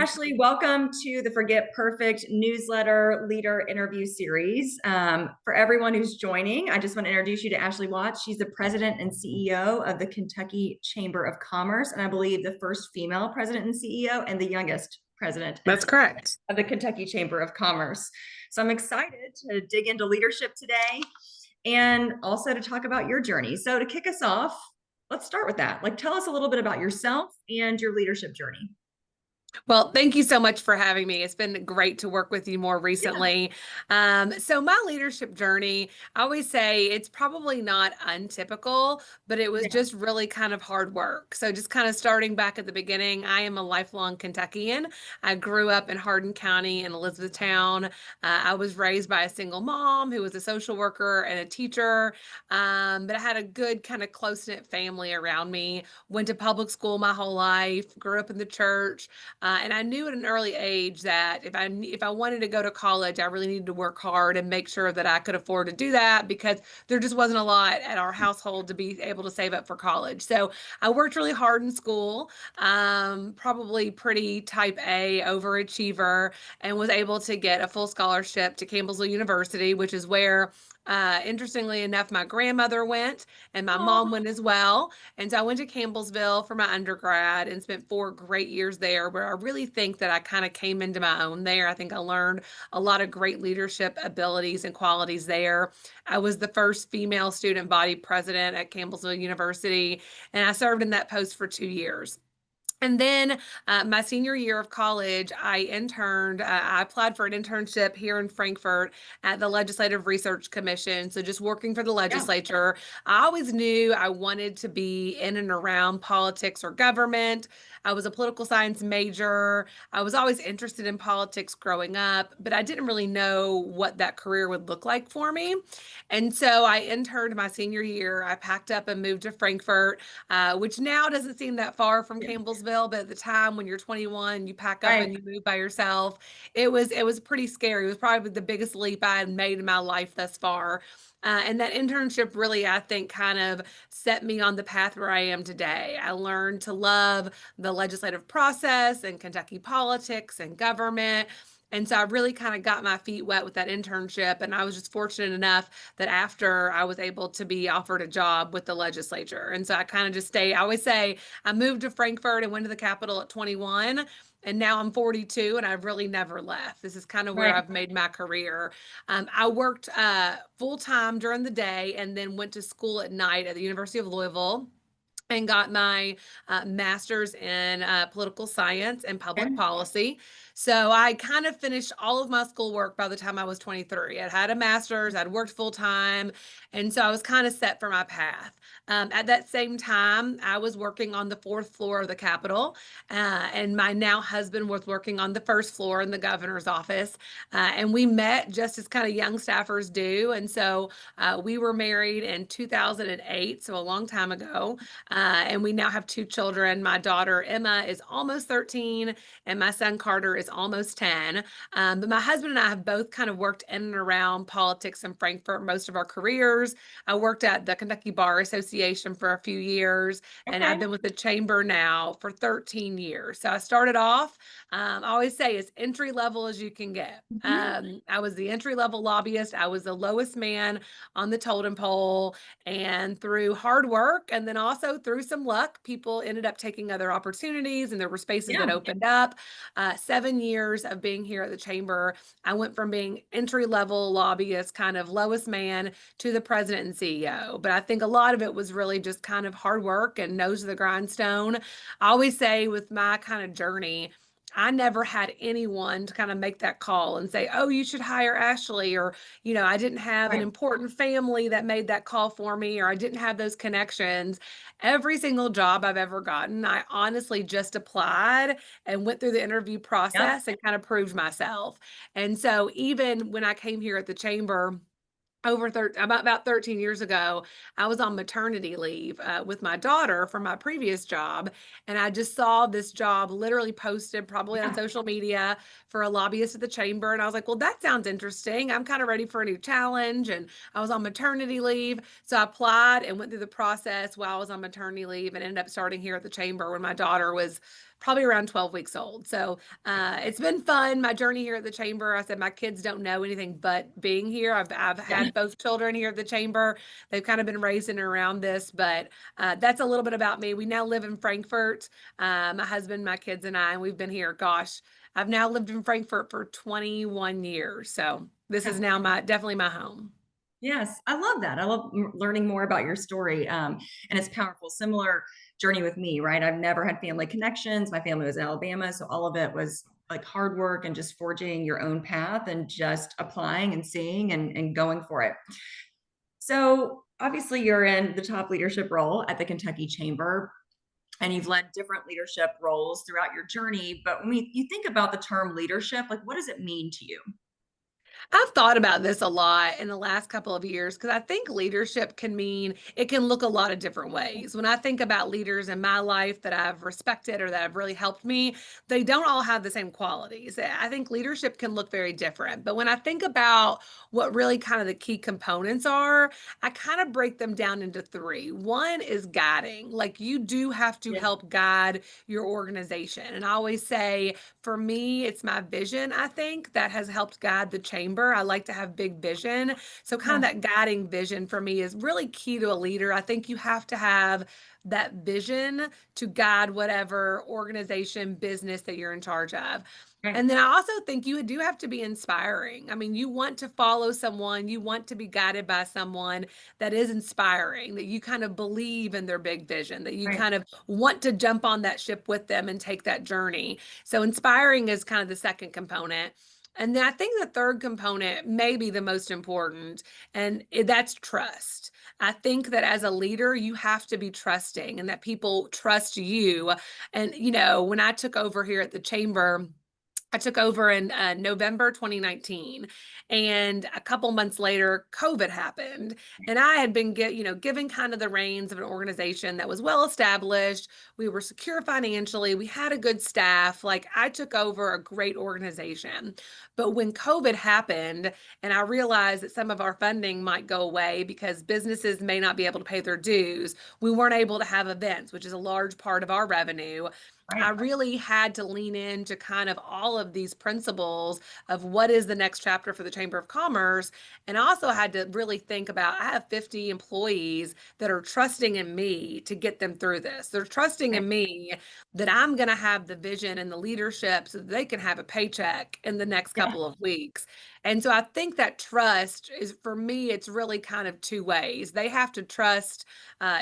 Ashley. Welcome to the Forget Perfect newsletter leader interview series. For everyone who's joining, I just want to introduce you to Ashli Watts. She's the president and CEO of the Kentucky Chamber of Commerce, and I believe the first female president and CEO and the youngest president That's correct. of the Kentucky Chamber of Commerce. So I'm excited to dig into leadership today and also to talk about your journey. So to kick us off, let's start with that. Like, tell us a little bit about yourself and your leadership journey. Well, thank you so much for having me. It's been great to work with you more recently. So my leadership journey, I always say it's probably not untypical, but it was Yeah. just really kind of hard work. So just kind of starting back at the beginning, I am a lifelong Kentuckian. I grew up in Hardin County in Elizabethtown. I was raised by a single mom who was a social worker and a teacher, but I had a good kind of close-knit family around me. Went to public school my whole life, grew up in the church. And I knew at an early age that if I wanted to go to college, I really needed to work hard and make sure that I could afford to do that because there just wasn't a lot at our household to be able to save up for college. So I worked really hard in school, probably pretty type A overachiever, and was able to get a full scholarship to Campbellsville University, which is where interestingly enough, my grandmother went and my mom Oh, went as well. And so I went to Campbellsville for my undergrad and spent 4 great years there, where I really think that I kind of came into my own there. I think I learned a lot of great leadership abilities and qualities there. I was the first female student body president at Campbellsville University, and I served in that post for 2 years. And then my senior year of college, I interned. I applied for an internship here in Frankfurt at the Legislative Research Commission. So just working for the yeah. legislature. I always knew I wanted to be in and around politics or government. I was a political science major. I was always interested in politics growing up, but I didn't really know what that career would look like for me. And so I interned my senior year. I packed up and moved to Frankfurt, which now doesn't seem that far from Yeah. Campbellsville, but at the time when you're 21, you pack up Right. and you move by yourself. It was pretty scary. It was probably the biggest leap I had made in my life thus far. And that internship really, I think, kind of set me on the path where I am today. I learned to love the legislative process and Kentucky politics and government. And so I really kind of got my feet wet with that internship. And I was just fortunate enough that after I was able to be offered a job with the legislature. And so I kind of just stayed. I always say I moved to Frankfurt and went to the Capitol at 21. And now I'm 42 and I've really never left. This is kind of where Right. I've made my career. I worked full time during the day and then went to school at night at the University of Louisville and got my master's in political science and public Okay. policy. So I kind of finished all of my schoolwork by the time I was 23. I'd had a master's, I'd worked full time, and so I was kind of set for my path. At that same time, I was working on the fourth floor of the Capitol, and my now husband was working on the first floor in the governor's office. And we met just as kind of young staffers do. And so we were married in 2008, so a long time ago. And we now have 2 children. My daughter Emma is almost 13, and my son Carter is almost 10. But my husband and I have both kind of worked in and around politics in Frankfurt most of our careers. I worked at the Kentucky Bar Association for a few years, and I've Okay. been with the chamber now for 13 years. So I started off, I always say, as entry level as you can get. Mhm. I was the entry level lobbyist. I was the lowest man on the totem pole. And through hard work and then also through some luck, people ended up taking other opportunities and there were spaces that Yeah. opened up. 7 years of being here at the chamber, I went from being entry level lobbyist, kind of lowest man, to the president and CEO. But I think a lot of it was really just kind of hard work and nose to the grindstone. I always say with my kind of journey, I never had anyone to kind of make that call and say, oh, you should hire Ashley, or I didn't have an Right. important family that made that call for me, or I didn't have those connections. Every single job I've ever gotten, I honestly just applied and went through the interview Yep. process and kind of proved myself. And so even when I came here at the chamber, about 13 years ago, I was on maternity leave with my daughter from my previous job. And I just saw this job literally posted probably on Yeah. social media for a lobbyist at the chamber. And I was like, well, that sounds interesting. I'm kind of ready for a new challenge. And I was on maternity leave. So I applied and went through the process while I was on maternity leave and ended up starting here at the chamber when my daughter was probably around 12 weeks old. So it's been fun. My journey here at the chamber. I said my kids don't know anything but being here. I've Yeah. had both children here at the chamber. They've kind of been raised in and around this, but that's a little bit about me. We now live in Frankfurt. My husband, my kids, and I, and we've been here. Gosh, I've now lived in Frankfurt for 21 years. So this is now definitely my home. Yes, I love that. I love learning more about your story. And it's powerful. Similar journey with me, right? I've never had family connections. My family was in Alabama. So all of it was like hard work and just forging your own path and just applying and seeing and going for it. So obviously, you're in the top leadership role at the Kentucky Chamber, and you've led different leadership roles throughout your journey. But you think about the term leadership, like what does it mean to you? I've thought about this a lot in the last couple of years because I think leadership it can look a lot of different ways. When I think about leaders in my life that I've respected or that have really helped me, they don't all have the same qualities. I think leadership can look very different. But when I think about what really kind of the key components are, I kind of break them down into three. One is guiding, like you do have to Yeah. help guide your organization. And I always say, for me, it's my vision, I think, that has helped guide the chamber. I like to have big vision. So, kind of Yeah. that guiding vision for me is really key to a leader. I think you have to have that vision to guide whatever organization, business that you're in charge of. Right. And then I also think you do have to be inspiring. I mean, you want to follow someone, you want to be guided by someone that is inspiring, that you kind of believe in their big vision, that you Right. kind of want to jump on that ship with them and take that journey. So inspiring is kind of the second component. And then I think the third component may be the most important, and that's trust. I think that as a leader, you have to be trusting and that people trust you. And, when I took over here at the chamber, I took over in November 2019, and a couple months later, COVID happened, and I had been given kind of the reins of an organization that was well established. We were secure financially. We had a good staff. Like I took over a great organization, but when COVID happened, and I realized that some of our funding might go away because businesses may not be able to pay their dues, we weren't able to have events, which is a large part of our revenue. I Right. really had to lean into kind of all of these principles of what is the next chapter for the Chamber of Commerce. And I also had to really think about I have 50 employees that are trusting in me to get them through this. They're trusting Right. in me that I'm going to have the vision and the leadership so that they can have a paycheck in the next Yeah. couple of weeks. And so I think that trust is, for me, it's really kind of two ways. They have to trust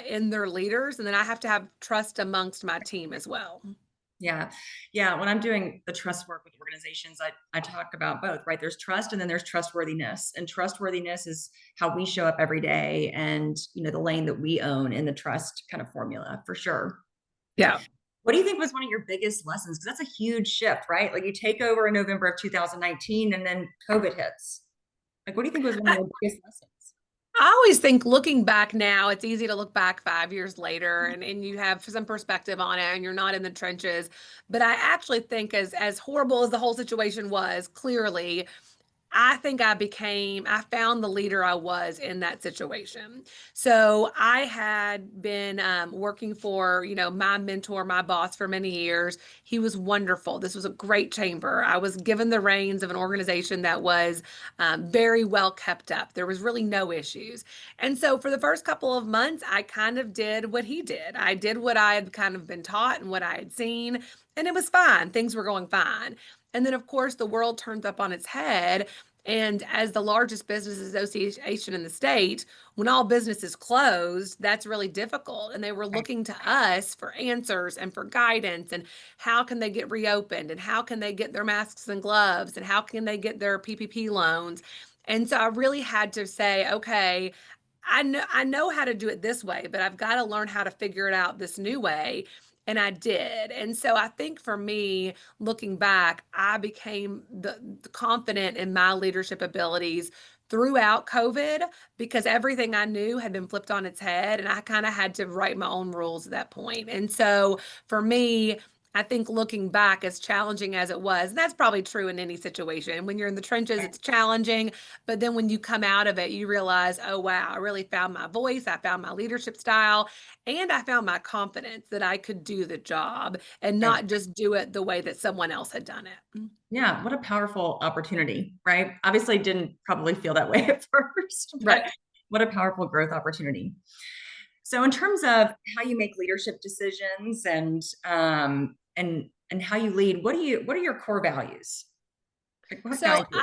in their leaders, and then I have to have trust amongst my team as well. Yeah. Yeah. When I'm doing the trust work with organizations, I talk about both, right? There's trust and then there's trustworthiness. And trustworthiness is how we show up every day and, the lane that we own in the trust kind of formula for sure. Yeah. What do you think was one of your biggest lessons? Because that's a huge shift, right? Like you take over in November of 2019 and then COVID hits. Like, what do you think was one of your biggest lessons? I always think looking back now, it's easy to look back 5 years later and you have some perspective on it and you're not in the trenches. But I actually think as horrible as the whole situation was, clearly, I think I found the leader I was in that situation. So I had been working for, my mentor, my boss for many years. He was wonderful. This was a great chamber. I was given the reins of an organization that was very well kept up. There was really no issues. And so for the first couple of months, I kind of did what he did. I did what I had kind of been taught and what I had seen, and it was fine. Things were going fine. And then, of course, the world turns up on its head. And as the largest business association in the state, when all business is closed, that's really difficult. And they were Right. looking to us for answers and for guidance and how can they get reopened and how can they get their masks and gloves and how can they get their PPP loans. And so I really had to say, okay, I know how to do it this way, but I've got to learn how to figure it out this new way. And I did. And so I think for me, looking back, I became the confident in my leadership abilities throughout COVID because everything I knew had been flipped on its head and I kind of had to write my own rules at that point. And so for me, I think looking back, as challenging as it was, and that's probably true in any situation. When you're in the trenches, Right. it's challenging. But then when you come out of it, you realize, oh, wow, I really found my voice. I found my leadership style, and I found my confidence that I could do the job and Right. not just do it the way that someone else had done it. Yeah, what a powerful opportunity, right? Obviously didn't probably feel that way at first, but Right. what a powerful growth opportunity. So in terms of how you make leadership decisions and how you lead, what are your core values? Like what So guides you?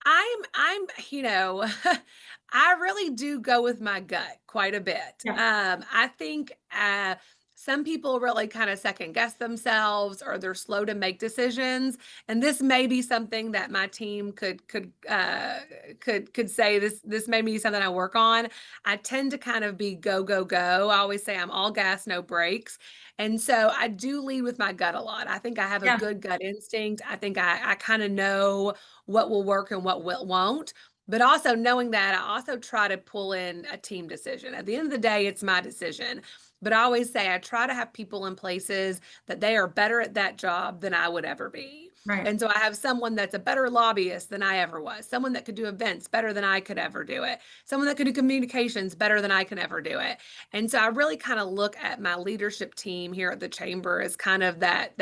I'm, I really do go with my gut quite a bit. Yeah, I think some people really kind of second guess themselves or they're slow to make decisions. And this may be something that my team could say this may be something I work on. I tend to kind of be go, go, go. I always say I'm all gas, no brakes. And so I do lead with my gut a lot. I think I have a yeah, good gut instinct. I think I kind of know what will work and what won't. But also knowing that, I also try to pull in a team decision. At the end of the day, it's my decision. But I always say I try to have people in places that they are better at that job than I would ever be. right, And so I have someone that's a better lobbyist than I ever was, someone that could do events better than I could ever do it, someone that could do communications better than I can ever do it. And so I really kind of look at my leadership team here at the chamber as kind of that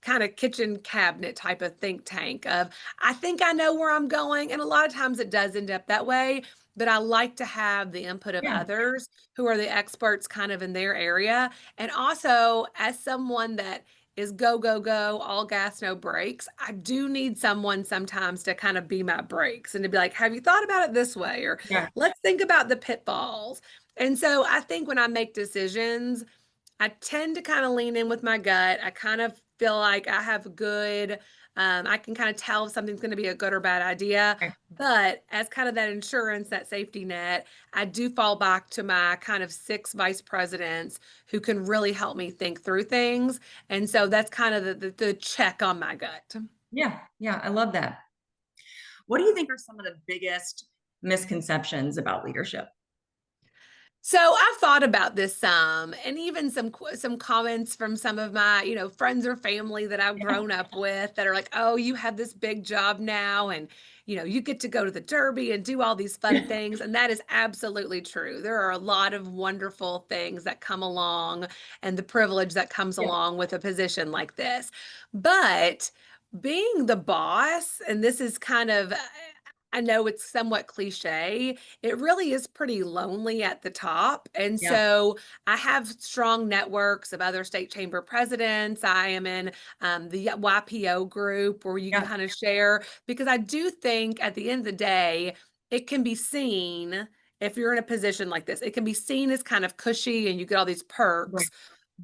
kind of kitchen cabinet type of think tank of I think I know where I'm going. And a lot of times it does end up that way. But I like to have the input of yeah, others who are the experts kind of in their area. And also, as someone that is go, go, go, all gas, no brakes, I do need someone sometimes to kind of be my brakes and to be like, have you thought about it this way? Or yeah, let's think about the pitfalls. And so I think when I make decisions, I tend to kind of lean in with my gut. I kind of feel like I have good, I can kind of tell if something's going to be a good or bad idea. right. But as kind of that insurance, that safety net, I do fall back to my kind of 6 vice presidents who can really help me think through things. And so that's kind of the check on my gut. Yeah, yeah, I love that. What do you think are some of the biggest misconceptions about leadership? So I've thought about this some, and even some comments from some of my, friends or family that I've Yeah, grown up with that are like, "Oh, you have this big job now, and you get to go to the Derby and do all these fun things." And that is absolutely true. There are a lot of wonderful things that come along, and the privilege that comes yeah, along with a position like this. But being the boss, and this is kind of, I know it's somewhat cliche, it really is pretty lonely at the top. And yeah, so I have strong networks of other state chamber presidents. I am in the YPO group where you can yeah, kind of share, because I do think at the end of the day, it can be seen if you're in a position like this, it can be seen as kind of cushy and you get all these right, perks.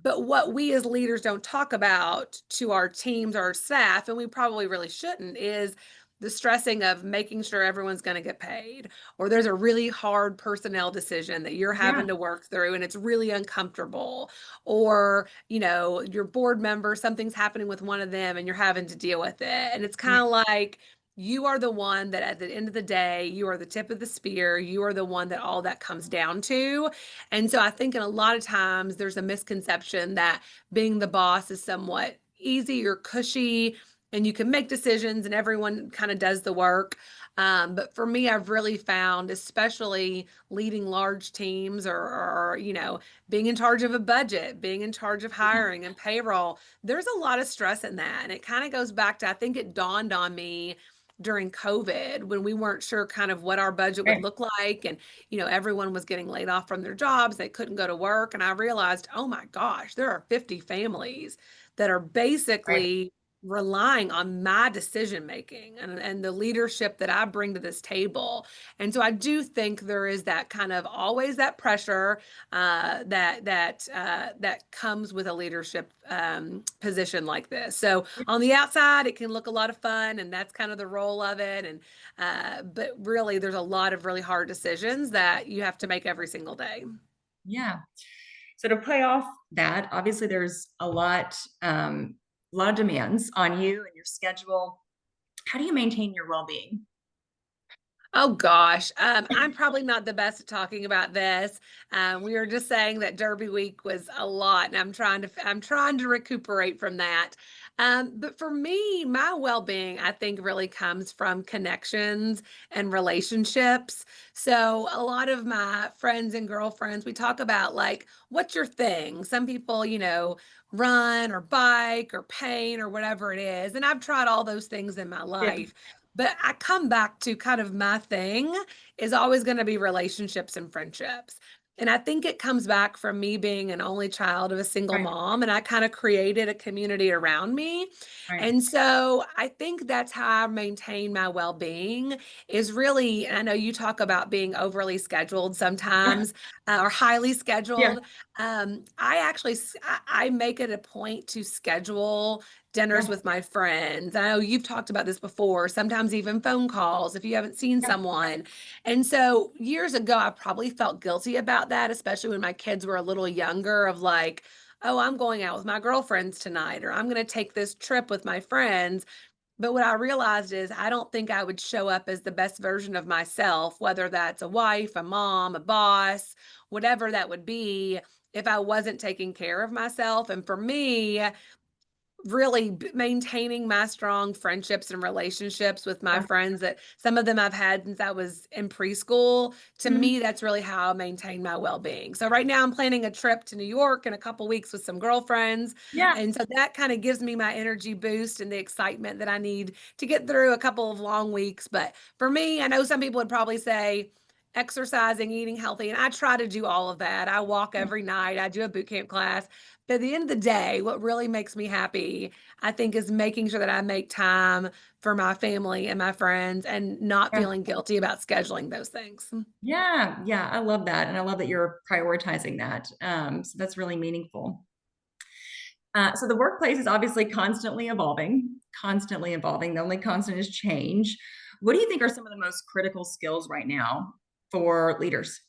But what we as leaders don't talk about to our teams or our staff, and we probably really shouldn't, is the stressing of making sure everyone's going to get paid, or there's a really hard personnel decision that you're yeah, having to work through and it's really uncomfortable, or your board member, something's happening with one of them and you're having to deal with it, and it's kind right, of like you are the one that at the end of the day, you are the tip of the spear, you are the one that all that comes down to. And so I think in a lot of times there's a misconception that being the boss is somewhat easy or cushy and you can make decisions and everyone kind of does the work. But for me, I've really found, especially leading large teams or being in charge of a budget, being in charge of yeah, hiring and payroll, there's a lot of stress in that. And it kind of goes back to, I think it dawned on me during COVID when we weren't sure kind of what our budget would right, look like. And, everyone was getting laid off from their jobs. They couldn't go to work. And I realized, oh my gosh, there are 50 families that are right. basically relying on my decision making and the leadership that I bring to this table. And so I do think there is that kind of always that pressure that comes with a leadership position like this. So on the outside, it can look a lot of fun, and that's kind of the role of it. And but really, there's a lot of really hard decisions that you have to make every single day. Yeah. So to play off that, obviously there's a lot of demands on you and your schedule. How do you maintain your well-being? Oh gosh, I'm probably not the best at talking about this. We were just saying that Derby week was a lot, and I'm trying to recuperate from that. But for me, my well-being, I think, really comes from connections and relationships. So a lot of my friends and girlfriends, we talk about like, what's your thing? Some people, run or bike or paint or whatever it is, and I've tried all those things in my Yeah, life. But I come back to kind of my thing is always going to be relationships and friendships. And I think it comes back from me being an only child of a single right, mom, and I kind of created a community around me. right. And so I think that's how I maintain my well-being is really, and I know you talk about being overly scheduled Yeah, sometimes or highly yeah, scheduled. I actually, I make it a point to schedule dinners yeah, with my friends. I know you've talked about this before, sometimes even phone calls if you haven't seen yeah, someone. And so years ago, I probably felt guilty about that, especially when my kids were a little younger, of like, oh, I'm going out with my girlfriends tonight, or I'm going to take this trip with my friends. But what I realized is I don't think I would show up as the best version of myself, whether that's a wife, a mom, a boss, whatever that would be, if I wasn't taking care of myself. And for me, really maintaining my strong friendships and relationships with my yeah. friends that some of them I've had since I was in preschool. To Mhm. me, that's really how I maintain my well-being. So right now I'm planning a trip to New York in a couple weeks with some girlfriends. Yeah, And so that kind of gives me my energy boost and the excitement that I need to get through a couple of long weeks. But for me, I know some people would probably say exercising, eating healthy, and I try to do all of that. I walk every night. I do a boot camp class. But at the end of the day, what really makes me happy, I think, is making sure that I make time for my family and my friends and not yeah, feeling guilty about scheduling those things. yeah, yeah. I love that. And I love that you're prioritizing that. So that's really meaningful. So the workplace is obviously constantly evolving, constantly evolving. The only constant is change. What do you think are some of the most critical skills right now for leaders?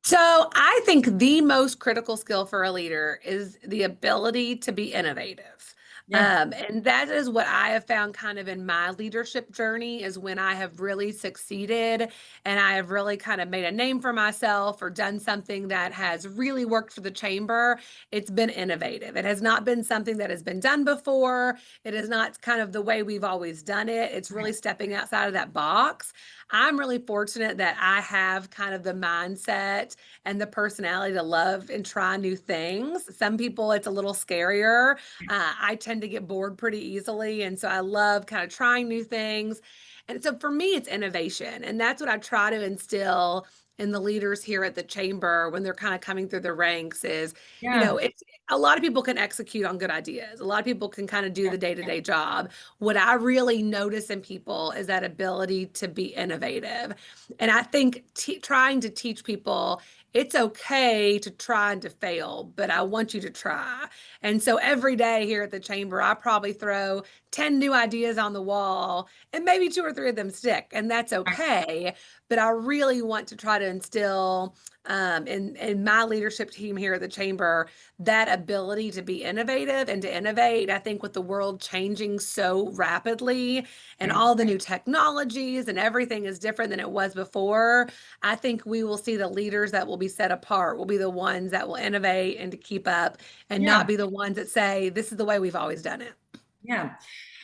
So I think the most critical skill for a leader is the ability to be innovative. Yeah, And that is what I have found kind of in my leadership journey is when I have really succeeded and I have really kind of made a name for myself or done something that has really worked for the chamber. It's been innovative. It has not been something that has been done before. It is not kind of the way we've always done it. It's really right, stepping outside of that box. I'm really fortunate that I have kind of the mindset and the personality to love and try new things. Some people, it's a little scarier. I tend to get bored pretty easily. And so I love kind of trying new things. And so for me, it's innovation. And that's what I try to instill in the leaders here at the chamber when they're kind of coming through the ranks is, yeah, it's a lot of people can execute on good ideas. A lot of people can kind of do yeah, the day-to-day job. What I really notice in people is that ability to be innovative. And I think trying to teach people it's okay to try and to fail, but I want you to try. And so every day here at the chamber, I probably throw 10 new ideas on the wall and maybe two or three of them stick, and that's right, okay. But I really want to try to instill in my leadership team here at the chamber that ability to be innovative and to innovate. I think with the world changing so rapidly and right. all the new technologies and everything is different than it was before, I think we will see the leaders that will be set apart will be the ones that will innovate and to keep up and not Yeah, be the ones that say, this is the way we've always done it. yeah.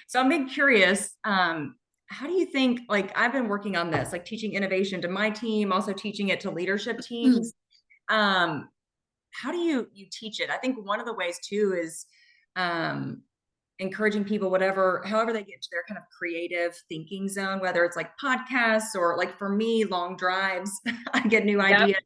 So I'm being curious. How do you think, like, I've been working on this, like teaching innovation to my team, also teaching it to leadership teams. Um, how do you teach it? I think one of the ways too is um, encouraging people, however they get to their kind of creative thinking zone, whether it's like podcasts or like for me, long drives, I get new Yep. ideas.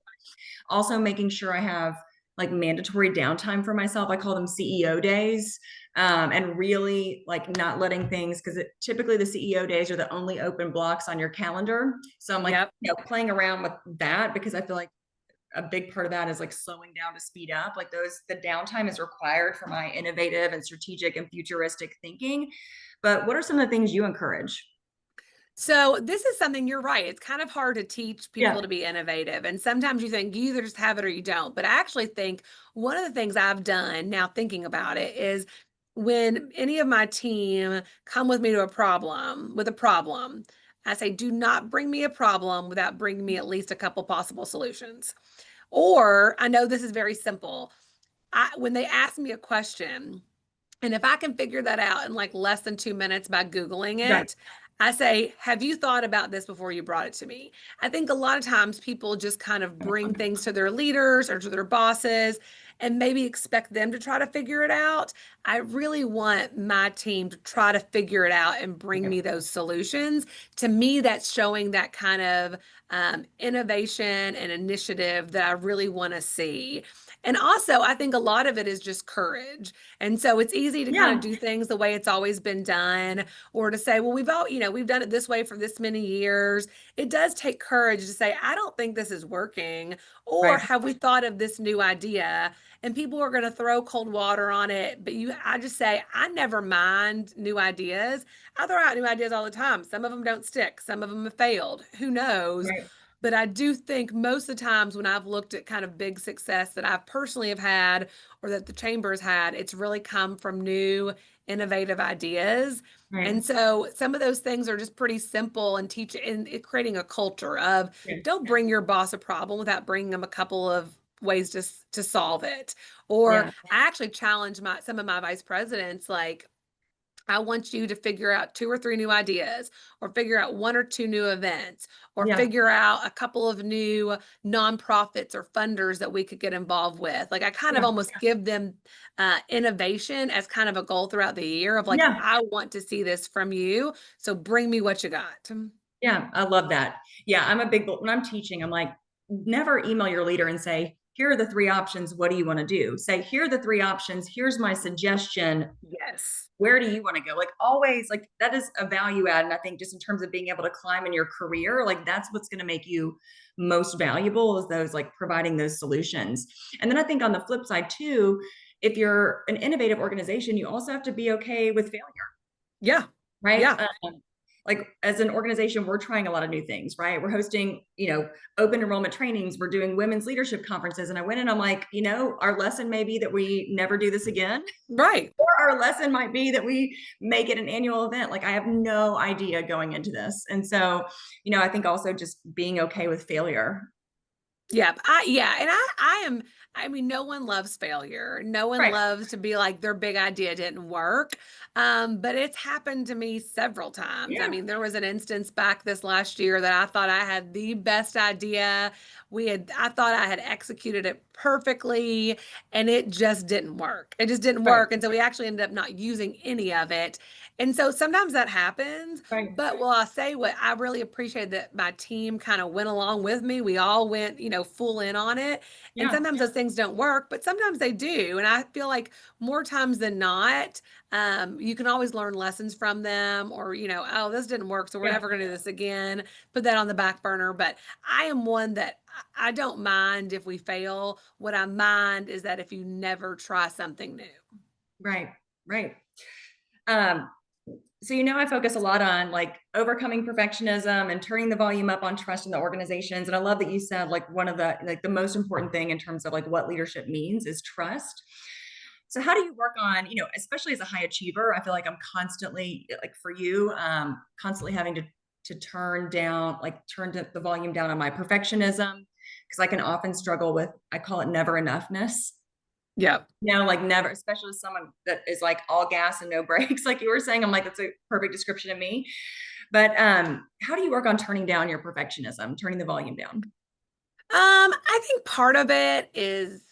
Also making sure I have like mandatory downtime for myself. I call them CEO days. And really like not letting things, because typically the CEO days are the only open blocks on your calendar. So I'm like, Yep. playing around with that because I feel like a big part of that is like slowing down to speed up. Like the downtime is required for my innovative and strategic and futuristic thinking. But what are some of the things you encourage? So this is something you're right. It's kind of hard to teach people Yeah. to be innovative. And sometimes you think you either just have it or you don't. But I actually think one of the things I've done now thinking about it is when any of my team come with me to a problem, I say, do not bring me a problem without bringing me at least a couple possible solutions. Or I know this is very simple. When they ask me a question, and if I can figure that out in like less than 2 minutes by Googling Right. it, I say, have you thought about this before you brought it to me? I think a lot of times people just kind of bring things to their leaders or to their bosses and maybe expect them to try to figure it out. I really want my team to try to figure it out and bring me those solutions. To me, that's showing that kind of innovation and initiative that I really want to see. And also, I think a lot of it is just courage. And so it's easy to kind of Yeah. do things the way it's always been done, or to say, well, we've done it this way for this many years. It does take courage to say, I don't think this is working, or Right. have we thought of this new idea? And people are going to throw cold water on it. But I just say, I never mind new ideas. I throw out new ideas all the time. Some of them don't stick, some of them have failed. Who knows? Right. But I do think most of the times when I've looked at kind of big success that I personally have had or that the chamber's had, it's really come from new, innovative ideas. Right. And so some of those things are just pretty simple and creating a culture of Yeah. don't bring your boss a problem without bringing them a couple of ways to solve it. Or Yeah. I actually challenge some of my vice presidents, like, I want you to figure out 2 or 3 new ideas, or figure out 1 or 2 new events, or Yeah. figure out a couple of new nonprofits or funders that we could get involved with. Like, I kind of Yeah. almost give them innovation as kind of a goal throughout the year of like, Yeah. I want to see this from you. So bring me what you got. Yeah, I love that. Yeah, when I'm teaching, I'm like, never email your leader and say, here are the three options. What do you want to do? Say, here are the three options. Here's my suggestion. Yes. Where do you want to go? Like always, like that is a value add. And I think just in terms of being able to climb in your career, like that's what's going to make you most valuable is those like providing those solutions. And then I think on the flip side too, if you're an innovative organization, you also have to be okay with failure, Yeah. right? Yeah. Like as an organization, we're trying a lot of new things, right? We're hosting, open enrollment trainings. We're doing women's leadership conferences. And I went in, I'm like, our lesson may be that we never do this again. Right. Or our lesson might be that we make it an annual event. Like I have no idea going into this. And so, I think also just being okay with failure. Yeah, and I mean, no one loves failure. No one Right. loves to be like their big idea didn't work. But it's happened to me several times. I Yeah. mean, there was an instance back this last year that I thought I had the best idea. I thought I had executed it perfectly, and it just didn't work. It just didn't Right. work. And so we actually ended up not using any of it. And so sometimes that happens. Right. But will I say what I really appreciate that my team kind of went along with me. We all went, full in on it. And Yeah. sometimes those things don't work, but sometimes they do. And I feel like more times than not, you can always learn lessons from them, or, oh, this didn't work, so we're Yeah. never going to do this again. Put that on the back burner. But I am one that I don't mind if we fail. What I mind is that if you never try something new. Right. Right. Um, so I focus a lot on like overcoming perfectionism and turning the volume up on trust in the organizations. And I love that you said like one of the most important thing in terms of like what leadership means is trust. So how do you work on, especially as a high achiever, I feel like I'm constantly like for you, constantly having to turn the volume down on my perfectionism because I can often struggle with, I call it never enoughness. Yeah. Like never, especially as someone that is like all gas and no brakes, like you were saying, I'm like, that's a perfect description of me. But how do you work on turning down your perfectionism, turning the volume down? I think part of it is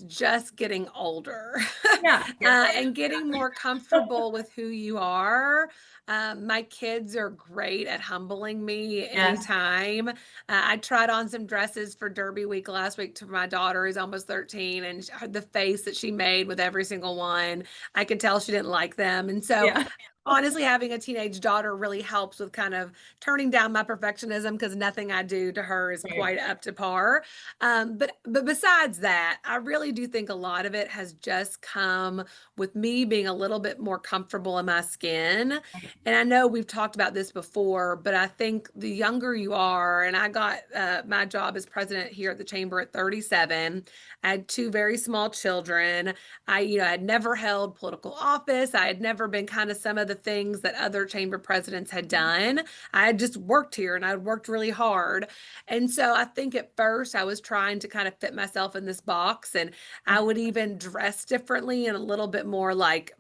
just getting older Yeah. Yeah. and getting more comfortable with who you are. My kids are great at humbling me Yes. anytime. I tried on some dresses for Derby Week last week to my daughter, who's almost 13, and the face that she made with every single one, I could tell she didn't like them. And so Yeah. honestly, having a teenage daughter really helps with kind of turning down my perfectionism, because nothing I do to her is Right. quite up to par. But besides that, I really do think a lot of it has just come with me being a little bit more comfortable in my skin. And I know we've talked about this before, but I think the younger you are, and I got my job as president here at the chamber at 37. I had 2 very small children. I had never held political office. I had never been kind of some of the things that other chamber presidents had done. I had just worked here and I'd worked really hard. And so I think at first I was trying to kind of fit myself in this box, and I would even dress differently and a little bit more like,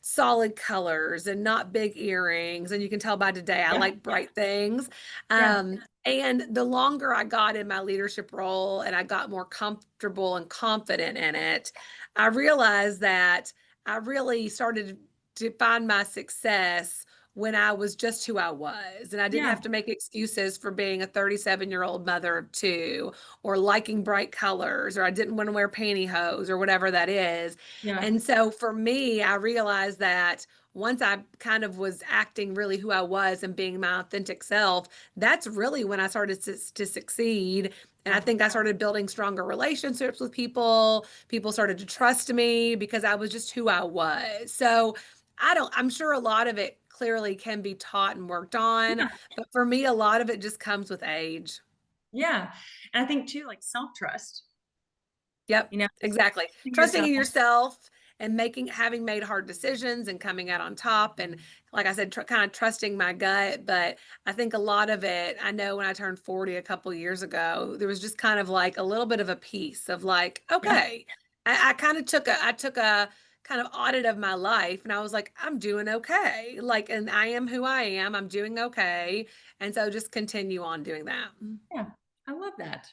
solid colors and not big earrings. And you can tell by today I Yeah. like bright things. Yeah. And the longer I got in my leadership role and I got more comfortable and confident in it, I realized that I really started to find my success when I was just who I was. And I didn't Yeah. have to make excuses for being a 37-year-old mother of two, or liking bright colors, or I didn't want to wear pantyhose, or whatever that is. Yeah. And so for me, I realized that once I kind of was acting really who I was and being my authentic self, that's really when I started to succeed. And I Yeah. think I started building stronger relationships with people. People started to trust me because I was just who I was. So I'm sure a lot of it clearly can be taught and worked on, Yeah. but for me, a lot of it just comes with age. Yeah. And I think too, like self-trust, Yep, just exactly. trusting Trusting yourself. in yourself and having made hard decisions and coming out on top. And like I said, kind of trusting my gut. But I think a lot of it, I know when I turned 40 a couple years ago, there was just kind of like a little bit of a piece of like, Yeah. okay, I kind of took a kind of audit of my life, and I was like, I'm doing okay. Like, and I am who I am. I'm doing okay. And so just continue on doing that. Yeah. I love that.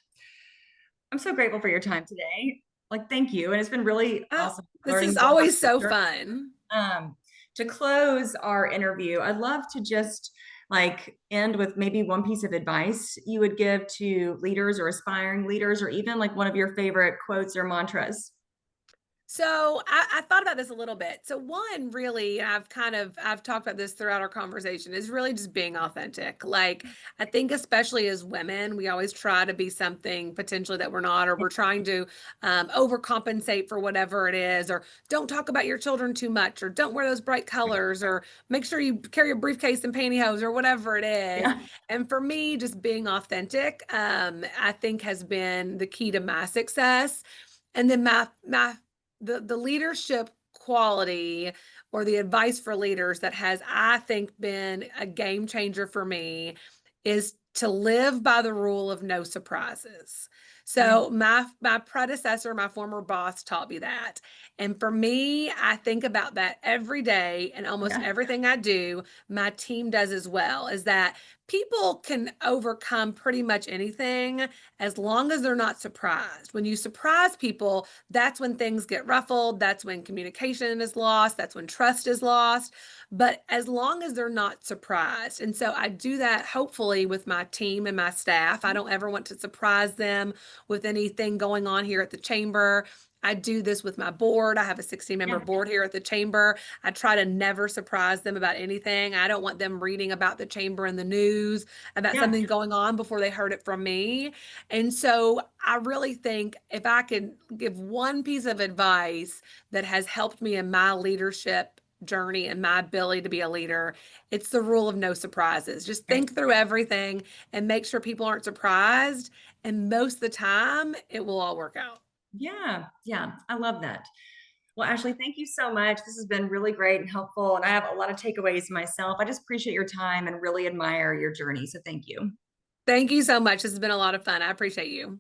I'm so grateful for your time today. Like, thank you. And it's been really Oh, awesome this learning is more about always so your fun. um to close our interview. I'd love to just like end with maybe one piece of advice you would give to leaders or aspiring leaders, or even like one of your favorite quotes or mantras. So I thought about this a little bit. So one, really, I've talked about this throughout our conversation, is really just being authentic. Like, I think especially as women, we always try to be something potentially that we're not, or we're trying to overcompensate for whatever it is, or don't talk about your children too much, or don't wear those bright colors, or make sure you carry a briefcase and pantyhose, or whatever it is. Yeah. And for me, just being authentic, I think has been the key to my success. And then the leadership quality, or the advice for leaders that has, I think, been a game changer for me, is to live by the rule of no surprises. Mm. So my predecessor, my former boss, taught me that. And for me, I think about that every day, and almost Yeah. everything I do, my team does as well, is that people can overcome pretty much anything as long as they're not surprised. When you surprise people, that's when things get ruffled. That's when communication is lost. That's when trust is lost. But as long as they're not surprised. And so I do that hopefully with my team and my staff. I don't ever want to surprise them with anything going on here at the chamber. I do this with my board. I have a 16-member Yeah. board here at the chamber. I try to never surprise them about anything. I don't want them reading about the chamber in the news, about Yeah. something going on, before they heard it from me. And so I really think if I could give one piece of advice that has helped me in my leadership journey and my ability to be a leader, it's the rule of no surprises. Just Right. think through everything and make sure people aren't surprised. And most of the time, it will all work out. Yeah. Yeah. I love that. Well, Ashley, thank you so much. This has been really great and helpful. And I have a lot of takeaways myself. I just appreciate your time and really admire your journey. So thank you. Thank you so much. This has been a lot of fun. I appreciate you.